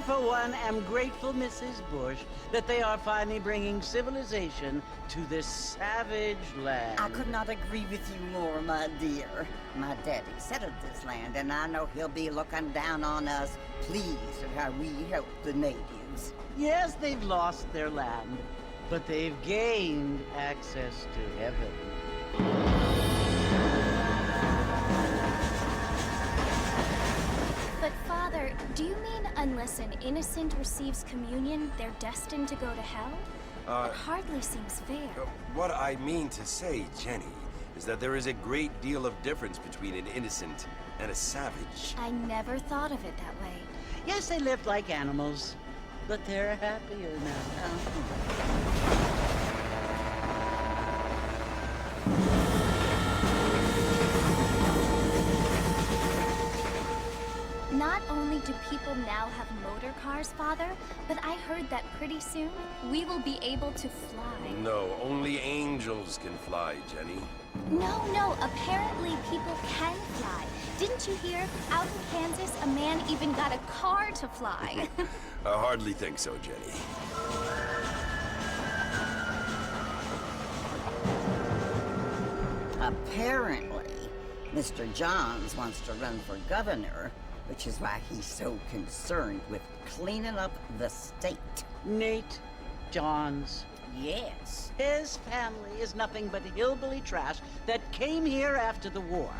for one, am grateful, Mrs. Bush, that they are finally bringing civilization to this savage land. I could not agree with you more, my dear. My daddy settled this land, and I know he'll be looking down on us, pleased at how we help the natives. Yes, they've lost their land, but they've gained access to heaven. But Father, do you mean unless an innocent receives communion, they're destined to go to hell? It hardly seems fair. What I mean to say, Jenny, is that there is a great deal of difference between an innocent and a savage. I never thought of it that way. Yes, they lived like animals, but they're happier now. Not only do people now have motor cars, Father, but I heard that pretty soon we will be able to fly. No, only angels can fly, Jenny. No, apparently people can fly. Didn't you hear? Out in Kansas, a man even got a car to fly. I hardly think so, Jenny. Apparently, Mr. Johns wants to run for governor, which is why he's so concerned with cleaning up the state. Nate Johns. Yes. His family is nothing but hillbilly trash that came here after the war.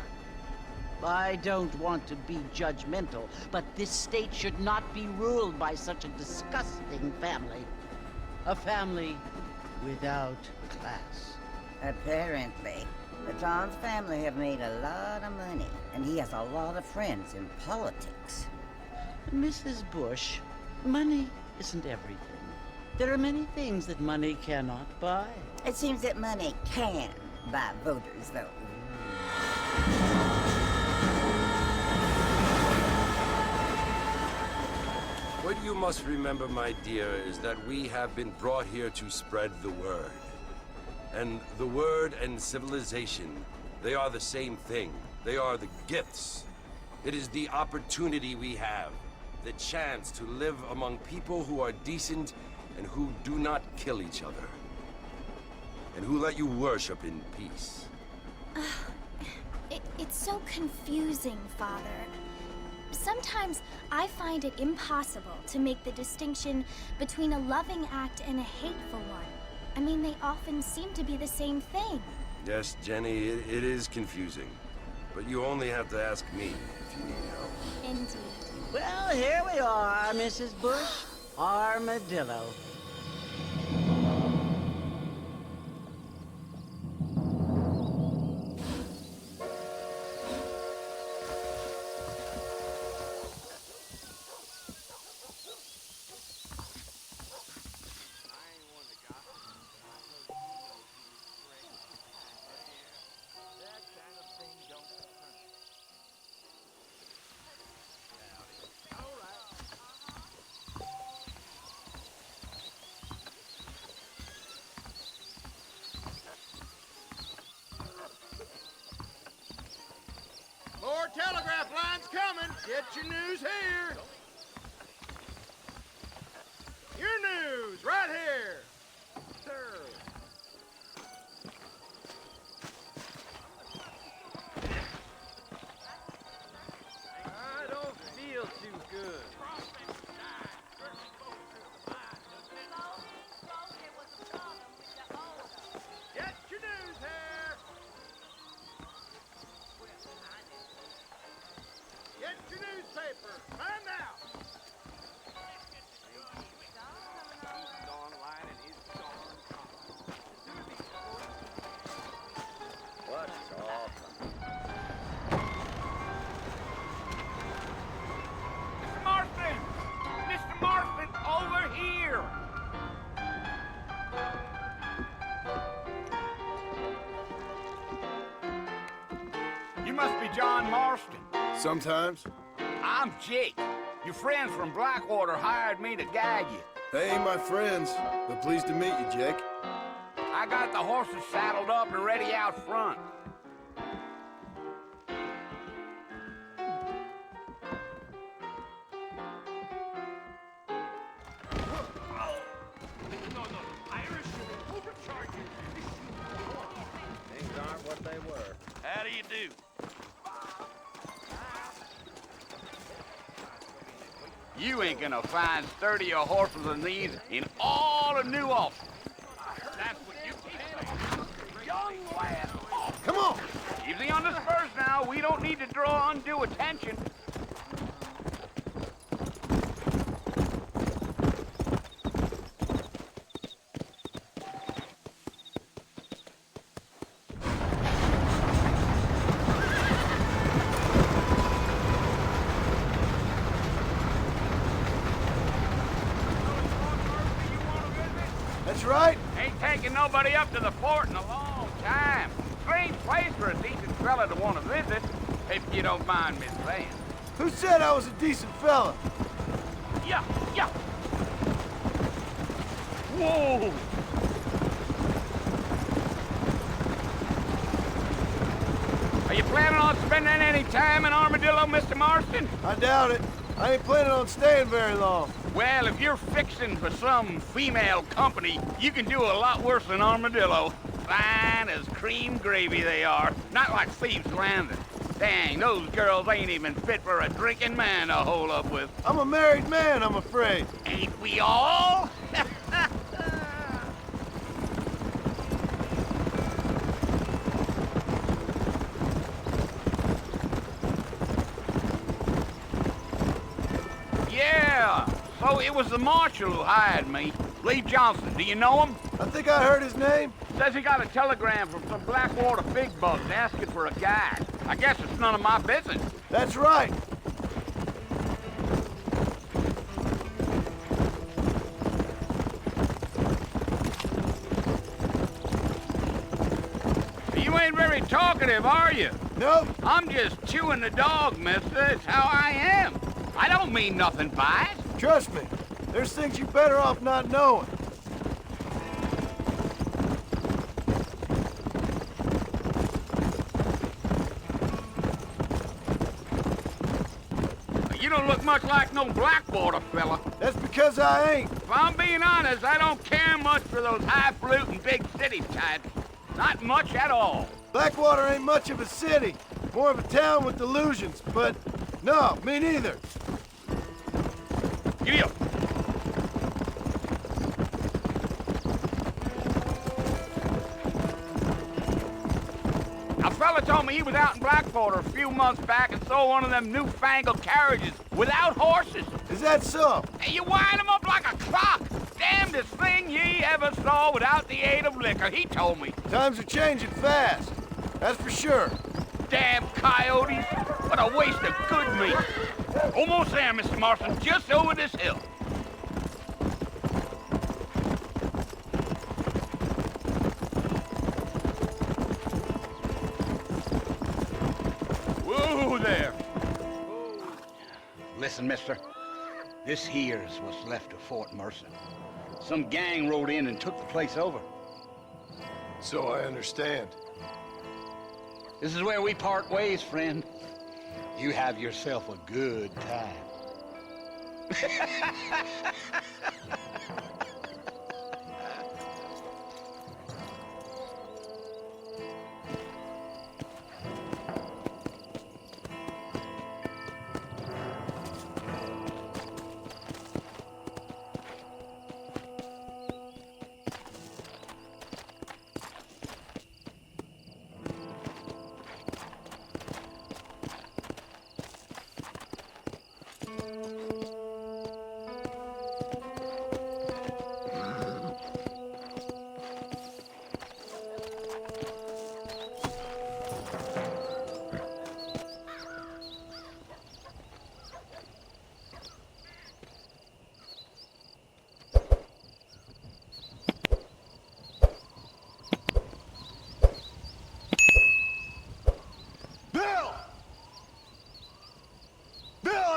I don't want to be judgmental, but this state should not be ruled by such a disgusting family. A family without class. Apparently. The Johns family have made a lot of money, and he has a lot of friends in politics. Mrs. Bush, money isn't everything. There are many things that money cannot buy. It seems that money can buy voters, though. What you must remember, my dear, is that we have been brought here to spread the word. And the word and civilization, they are the same thing. They are the gifts. It is the opportunity we have, the chance to live among people who are decent and who do not kill each other. And who let you worship in peace. It's so confusing, Father. Sometimes I find it impossible to make the distinction between a loving act and a hateful one. I mean, they often seem to be the same thing. Yes, Jenny, it is confusing. But you only have to ask me if you need help. Indeed. Well, here we are, Mrs. Bush. Armadillo. More telegraph lines coming. Get your news here. Your news right here. Sir. I don't feel too good. Get your news here. Get your newspaper. Find out. He's online and he's darn What's awesome? Mr. Marston! Mr. Marston, over here! You must be John Marston. Sometimes. I'm Jake. Your friends from Blackwater hired me to guide you. They ain't my friends, but pleased to meet you, Jake. I got the horses saddled up and ready out front. were. How do you do? You ain't gonna find sturdier horses than these in all of New Austin. That's what you keep saying. Young lad. Come on! Easy on the spurs now. We don't need to draw undue attention. That's right. Ain't taking nobody up to the fort in a long time. Strange place for a decent fella to want to visit, if you don't mind me saying. Who said I was a decent fella? Yeah, yeah. Whoa! Are you planning on spending any time in Armadillo, Mr. Marston? I doubt it. I ain't planning on staying very long. Well, if you're fixing for some female company, you can do a lot worse than Armadillo. Fine as cream gravy they are. Not like Thieves' Landing. Dang, those girls ain't even fit for a drinking man to hole up with. I'm a married man, I'm afraid. Ain't we all? Yeah, so it was the marshal who hired me. Lee Johnson, do you know him? I think I heard his name. Says he got a telegram from some Blackwater big bugs asking for a guide. I guess it's none of my business. That's right. You ain't very talkative, are you? Nope. I'm just chewing the dog, mister. It's how I am. I don't mean nothing by it. Trust me. There's things you're better off not knowing. You don't look much like no Blackwater fella. That's because I ain't. If I'm being honest, I don't care much for those highfalutin big city types. Not much at all. Blackwater ain't much of a city. More of a town with delusions, but no, me neither. Giddy up. A fella told me he was out in Blackwater a few months back and saw one of them newfangled carriages without horses. Is that so? And you wind them up like a clock. Damnedest thing ye ever saw without the aid of liquor, he told me. Times are changing fast. That's for sure. Damn coyotes. What a waste of good meat. Almost there, Mr. Marston. Just over this hill. Whoa there. Listen, mister. This here's what's left of Fort Mercer. Some gang rode in and took the place over. So I understand. This is where we part ways, friend. You have yourself a good time.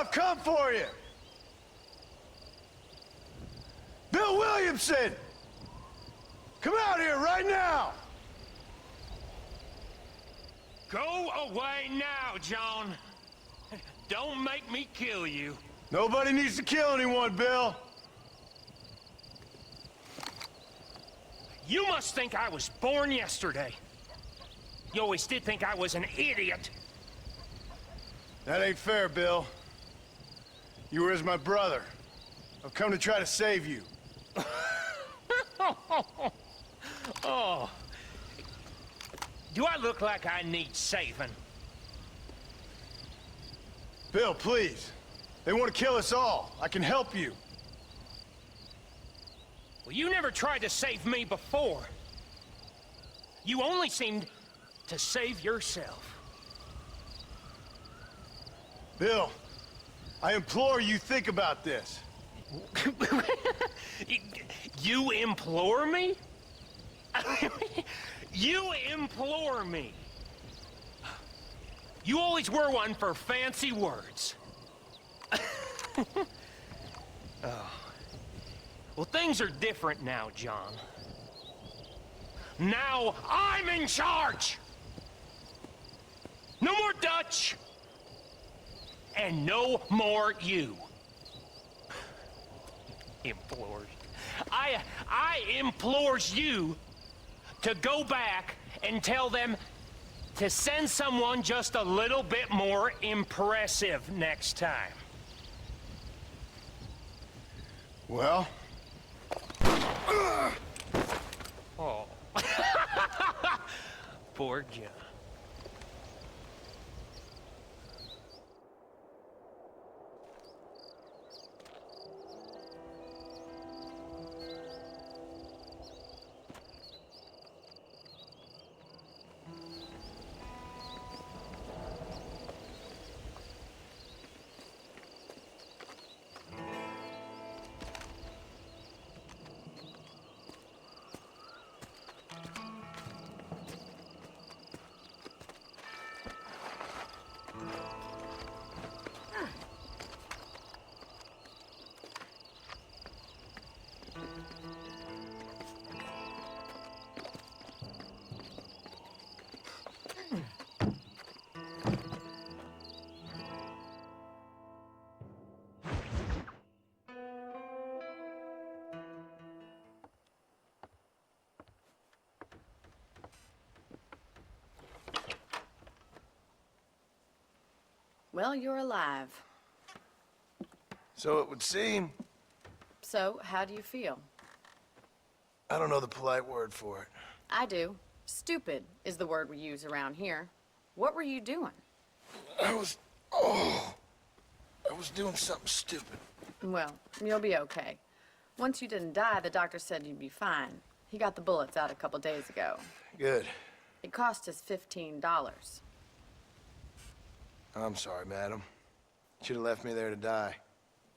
I've come for you! Bill Williamson! Come out here right now! Go away now, John. Don't make me kill you. Nobody needs to kill anyone, Bill. You must think I was born yesterday. You always did think I was an idiot. That ain't fair, Bill. You were as my brother. I've come to try to save you. Oh. Do I look like I need saving? Bill, please. They want to kill us all. I can help you. Well, you never tried to save me before. You only seemed to save yourself. Bill, I implore you think about this. You implore me? You implore me. You always were one for fancy words. Oh. Well, things are different now, John. Now I'm in charge! No more Dutch! And no more you. Implores. I implores you to go back and tell them to send someone just a little bit more impressive next time. Well? Oh. Poor John. Well, you're alive. So it would seem. So, how do you feel? I don't know the polite word for it. I do. Stupid is the word we use around here. What were you doing? I was doing something stupid. Well, you'll be okay. Once you didn't die, the doctor said you'd be fine. He got the bullets out a couple days ago. Good. It cost us $15. I'm sorry, madam. Should have left me there to die.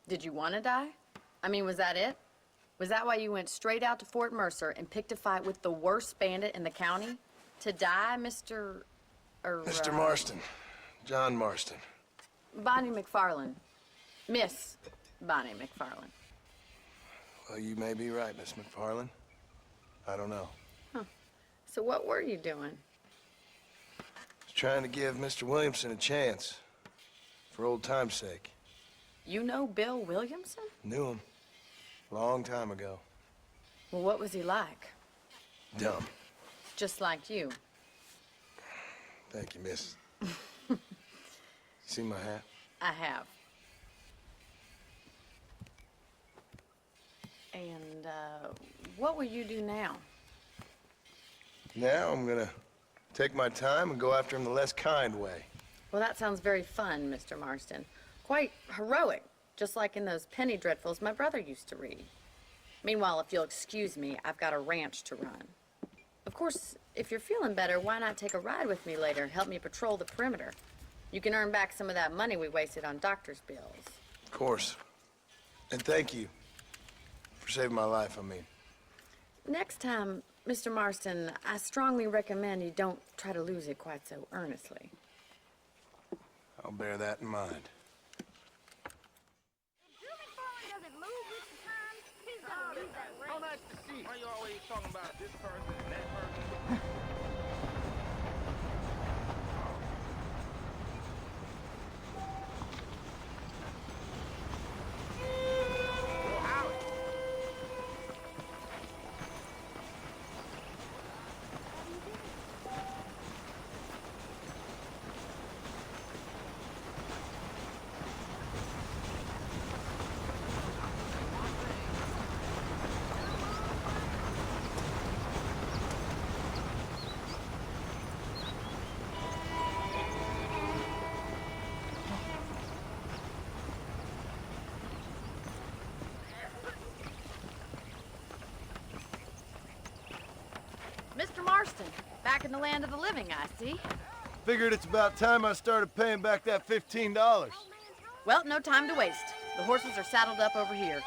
Did you want to die? I mean, was that it? Was that why you went straight out to Fort Mercer and picked a fight with the worst bandit in the county? To die, Mr. Mr. Marston. John Marston. Bonnie McFarland. Miss Bonnie McFarland. Well, you may be right, Miss McFarland. I don't know. So what were you doing? Was trying to give Mr. Williamson a chance. For old time's sake. You know Bill Williamson? Knew him. Long time ago. Well, what was he like? Dumb. Just like you. Thank you, miss. See my hat? I have. And, what will you do now? Now I'm gonna take my time and go after him the less kind way. Well, that sounds very fun, Mr. Marston. Quite heroic, just like in those penny dreadfuls my brother used to read. Meanwhile, if you'll excuse me, I've got a ranch to run. Of course, if you're feeling better, why not take a ride with me later? Help me patrol the perimeter. You can earn back some of that money we wasted on doctor's bills. Of course. And thank you for saving my life, I mean. Next time, Mr. Marston, I strongly recommend you don't try to lose it quite so earnestly. I'll bear that in mind. Oh, nice to see you. Why you always talking about this person and that person? Well, howdy. Marston, back in the land of the living, I see. Figured it's about time I started paying back that $15. Well, no time to waste. The horses are saddled up over here.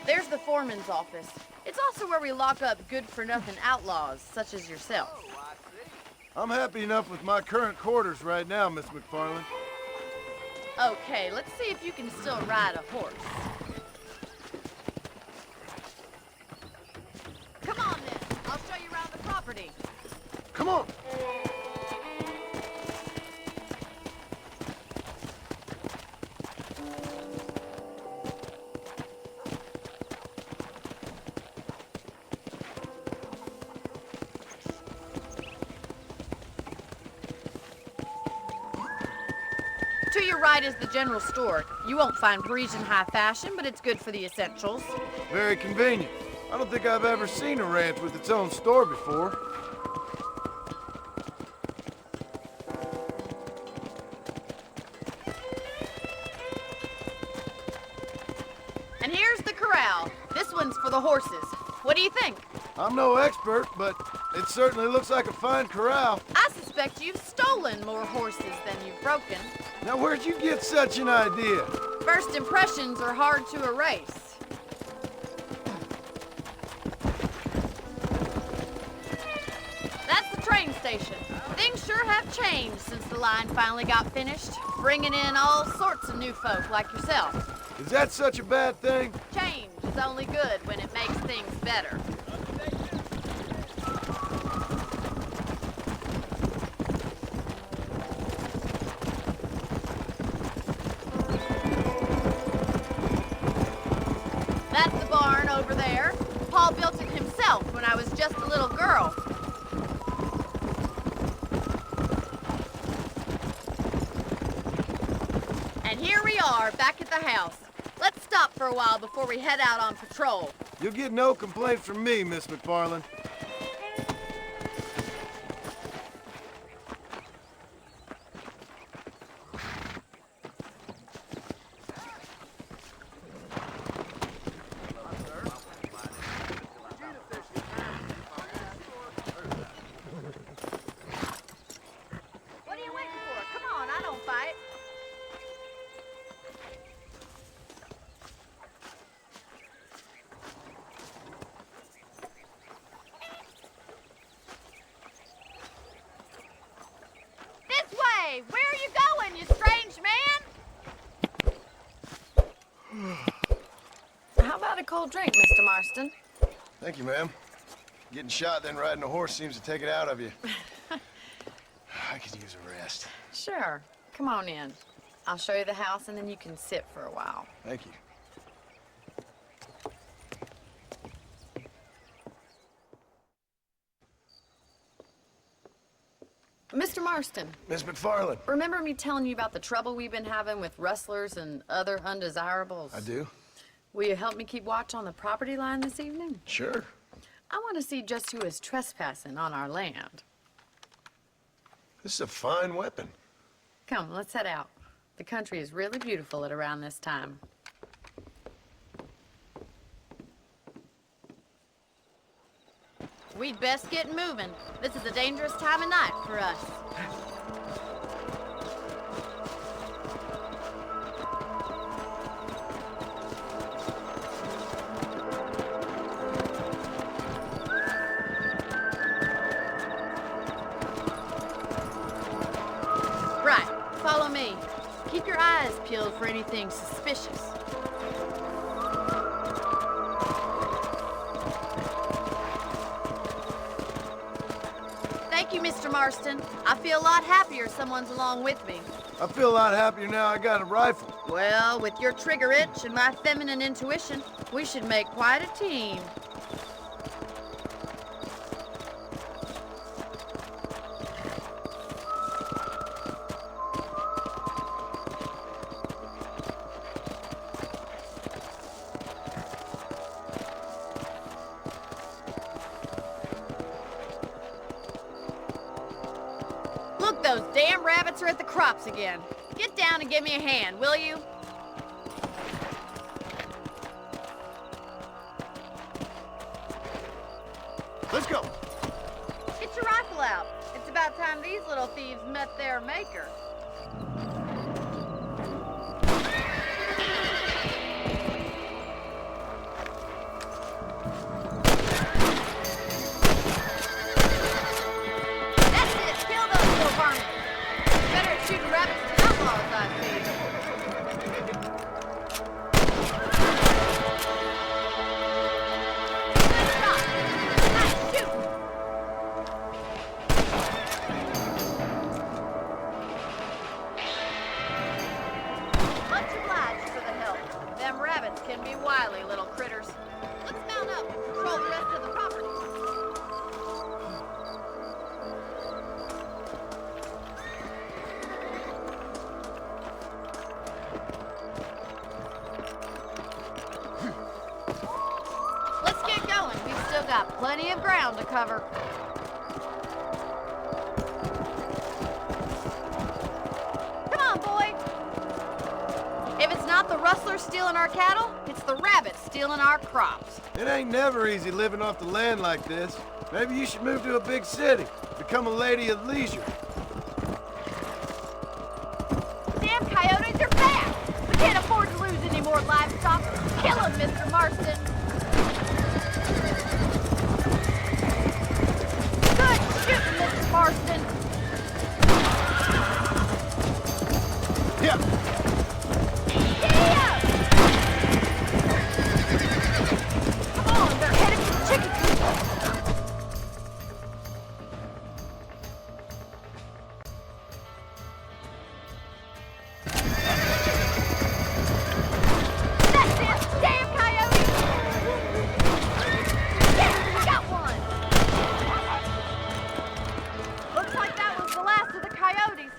There's the foreman's office. It's also where we lock up good-for-nothing outlaws, such as yourself. I'm happy enough with my current quarters right now, Miss McFarland. Okay, let's see if you can still ride a horse. Come on, then. I'll show you around the property. Come on! To your right is the general store. You won't find Parisian high fashion, but it's good for the essentials. Very convenient. I don't think I've ever seen a ranch with its own store before. And here's the corral. This one's for the horses. What do you think? I'm no expert, but it certainly looks like a fine corral. I suspect you've stolen more horses than you've broken. Now, where'd you get such an idea? First impressions are hard to erase. That's the train station. Things sure have changed since the line finally got finished, bringing in all sorts of new folk like yourself. Is that such a bad thing? Change is only good when it makes things better. That's the barn over there. Paul built it himself when I was just a little girl. And here we are, back at the house. Let's stop for a while before we head out on patrol. You'll get no complaint from me, Miss McFarland. What are you waiting for? Come on, I don't fight. This way! Where are you going, you strange man? How about a cold drink, Mr. Marston? Thank you, ma'am. Getting shot, then riding a horse seems to take it out of you. I could use a rest. Sure. Come on in. I'll show you the house and then you can sit for a while. Thank you. Mr. Marston, Miss McFarland. remember me telling you about the trouble we've been having with rustlers and other undesirables? I do? Will you help me keep watch on the property line this evening? Sure. I want to see just who is trespassing on our land. This is a fine weapon. Come, let's head out. The country is really beautiful at around this time. We'd best get moving. This is a dangerous time of night for us. Right, follow me. Keep your eyes peeled for anything suspicious. Thank you, Mr. Marston. I feel a lot happier someone's along with me. I feel a lot happier now I got a rifle. Well, with your trigger itch and my feminine intuition, we should make quite a team. those damn rabbits are at the crops again. Get down and give me a hand, will you? Let's go. Get your rifle out. It's about time these little thieves met their maker. That's it. Kill those little varmints. Better at shooting rabbits than outlaws, I see. Good shot. Nice shooting. Much obliged for the help. Them rabbits can be wily little critters. Let's mount up and patrol the rest of the property. Let's get going. We've still got plenty of ground to cover. Come on, boy. If it's not the rustlers stealing our cattle, it's the rabbits stealing our crops. It ain't never easy living off the land like this. Maybe you should move to a big city. Become a lady of leisure. Damn coyotes are back! We can't afford to lose any more livestock. Kill them, Mr. Marston. Good shooting, Mr. Marston. Yeah. Giddy up! Come on, they're headed for the chicken coop. That's it! Damn coyote! Yeah, we got one! Looks like that was the last of the coyotes.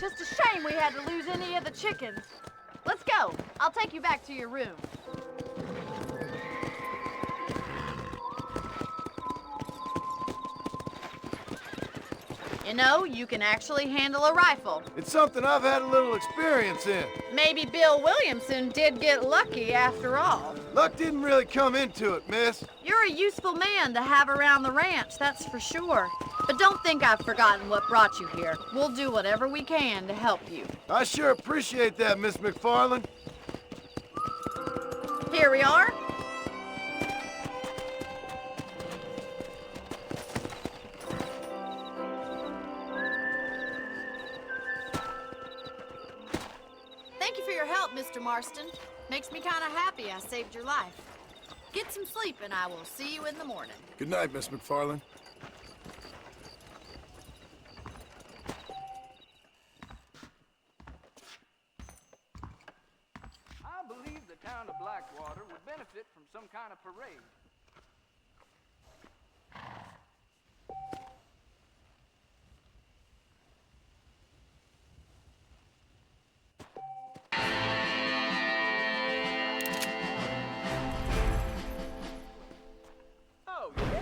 Just a shame we had to lose any of the chickens. Let's go. I'll take you back to your room. You know, you can actually handle a rifle. It's something I've had a little experience in. Maybe Bill Williamson did get lucky after all. Luck didn't really come into it, miss. You're a useful man to have around the ranch, that's for sure. But don't think I've forgotten what brought you here. We'll do whatever we can to help you. I sure appreciate that, Miss McFarland. Here we are. Thank you for your help, Mr. Marston. Makes me kind of happy I saved your life. Get some sleep and I will see you in the morning. Good night, Miss McFarland. I believe the town of Blackwater would benefit from some kind of parade. Oh, yeah?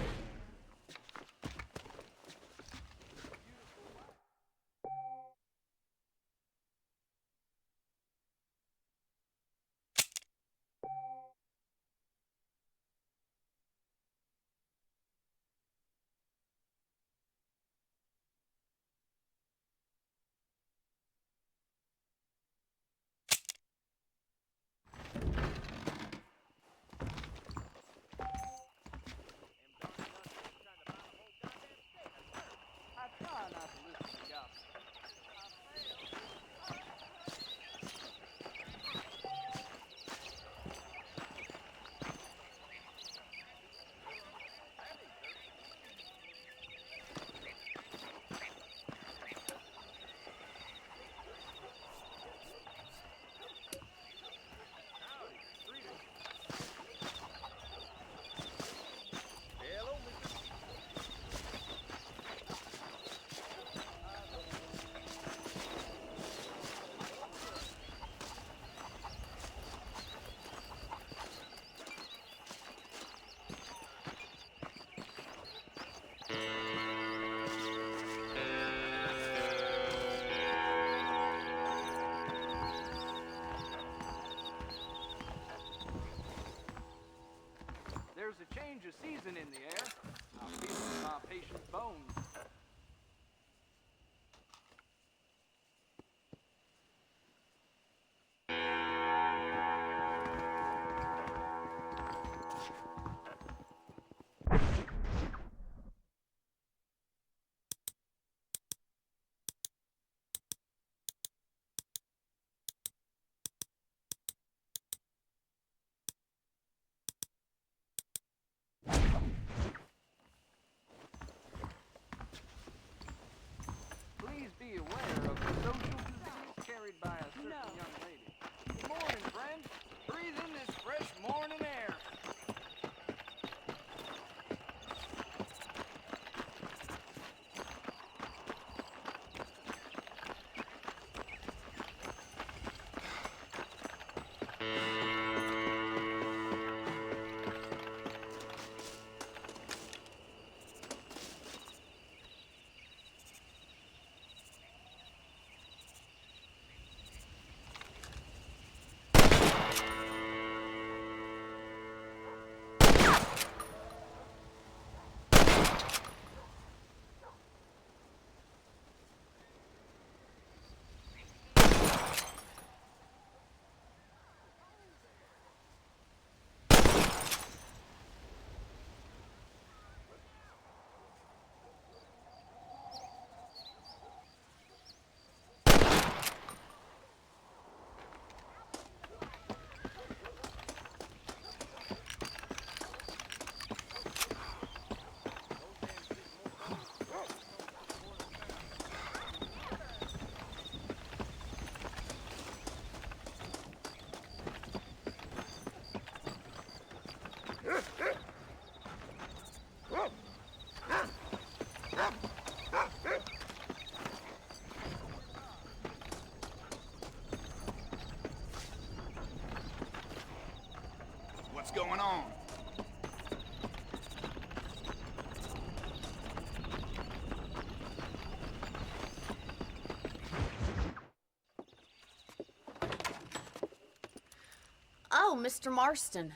Oh, Mr. Marston.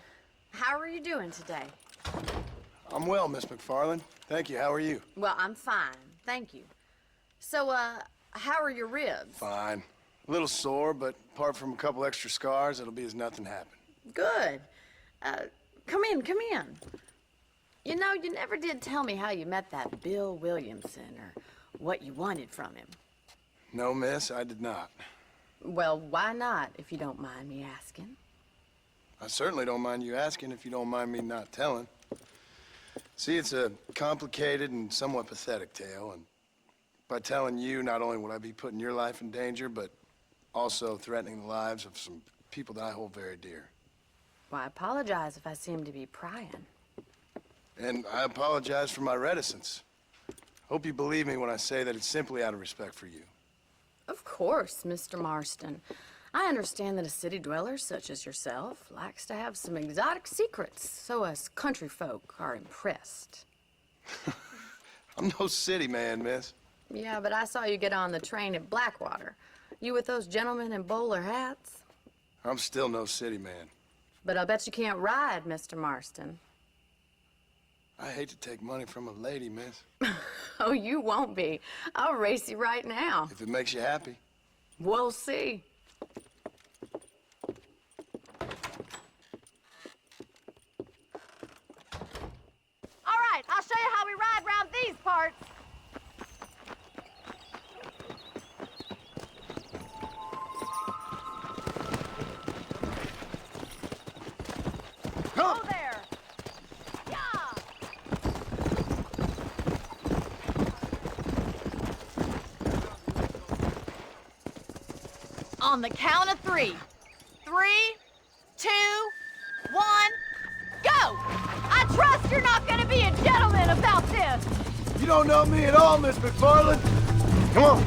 How are you doing today? I'm well, Miss McFarland. Thank you. How are you? Well, I'm fine. Thank you. So, how are your ribs? Fine. A little sore, but apart from a couple extra scars, it'll be as nothing happened. Good. Come in, come in. You know, you never did tell me how you met that Bill Williamson or what you wanted from him. No, miss, I did not. Well, why not, if you don't mind me asking? I certainly don't mind you asking if you don't mind me not telling. See, it's a complicated and somewhat pathetic tale, and by telling you, not only would I be putting your life in danger, but also threatening the lives of some people that I hold very dear. Well, I apologize if I seem to be prying. And I apologize for my reticence. Hope you believe me when I say that it's simply out of respect for you. Of course, Mr. Marston. I understand that a city dweller such as yourself likes to have some exotic secrets, so us country folk are impressed. I'm no city man, miss. Yeah, but I saw you get on the train at Blackwater. You with those gentlemen in bowler hats? I'm still no city man. But I'll bet you can't ride, Mr. Marston. I hate to take money from a lady, miss. Oh, you won't be. I'll race you right now. If it makes you happy. We'll see. All right, I'll show you how we ride round these parts. Come! Oh, there. Yeah. On the count of 3. 3, 2, 1, go! I trust you're not gonna be a gentleman about this. You don't know me at all, Miss McFarland. Come on.